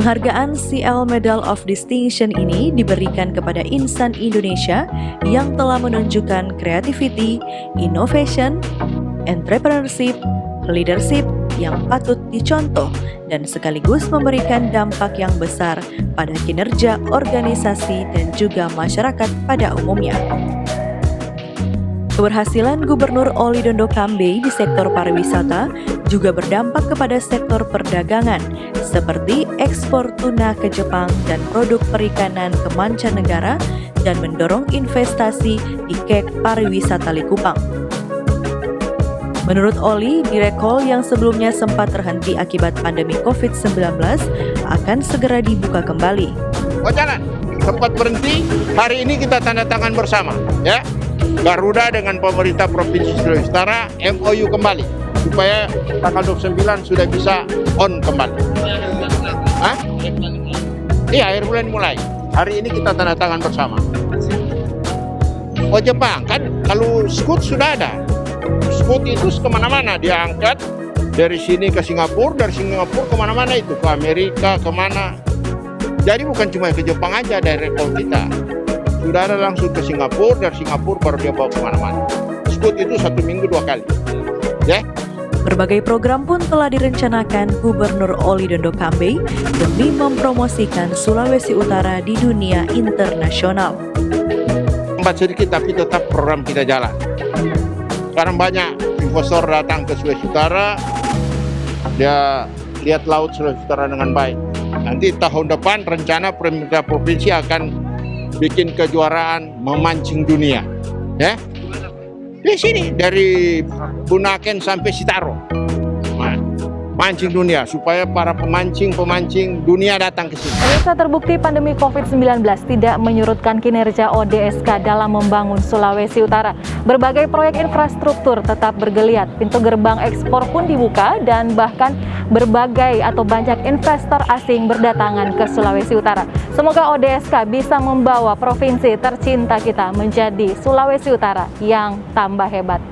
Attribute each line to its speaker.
Speaker 1: Penghargaan CL Medal of Distinction ini diberikan kepada insan Indonesia yang telah menunjukkan creativity, innovation, entrepreneurship, leadership yang patut dicontoh dan sekaligus memberikan dampak yang besar pada kinerja organisasi dan juga masyarakat pada umumnya. Keberhasilan Gubernur Oli Dondo Kambe di sektor pariwisata juga berdampak kepada sektor perdagangan seperti ekspor tuna ke Jepang dan produk perikanan ke mancanegara dan mendorong investasi di KEK Pariwisata Likupang. Menurut Oli, Direkol yang sebelumnya sempat terhenti akibat pandemi COVID-19 akan segera dibuka kembali.
Speaker 2: Oh jangan, sempat berhenti, hari ini kita tanda tangan bersama, ya. Garuda dengan pemerintah Provinsi Sulawesi Utara MOU kembali supaya tanggal 29 sudah bisa on kembali. Hah? Iya, akhir bulan mulai. Hari ini kita tanda tangan bersama. Oh Jepang kan, kalau Scoot sudah ada. Scoot itu kemana-mana dia angkat dari sini ke Singapura, dari Singapura kemana-mana itu ke Amerika kemana. Jadi bukan cuma ke Jepang aja dari rekol kita. Sudah ada langsung ke Singapura, dari Singapura baru dia bawa kemana-mana. Scoot itu 1 minggu 2 kali. Ya.
Speaker 1: Berbagai program pun telah direncanakan Gubernur Oli Dondo Kambe demi mempromosikan Sulawesi Utara di dunia internasional.
Speaker 2: Lambat sedikit tapi tetap program kita jalan. Sekarang banyak investor datang ke Sulawesi Utara, dia lihat laut Sulawesi Utara dengan baik. Nanti tahun depan rencana pemerintah provinsi akan bikin kejuaraan memancing dunia, ya. Di sini dari Bunaken sampai Sitaro, mancing dunia supaya para pemancing dunia datang ke sini.
Speaker 3: Pemirsa, terbukti pandemi COVID-19 tidak menyurutkan kinerja ODSK dalam membangun Sulawesi Utara. Berbagai proyek infrastruktur tetap bergeliat, pintu gerbang ekspor pun dibuka dan bahkan berbagai atau banyak investor asing berdatangan ke Sulawesi Utara. Semoga ODSK bisa membawa provinsi tercinta kita menjadi Sulawesi Utara yang tambah hebat.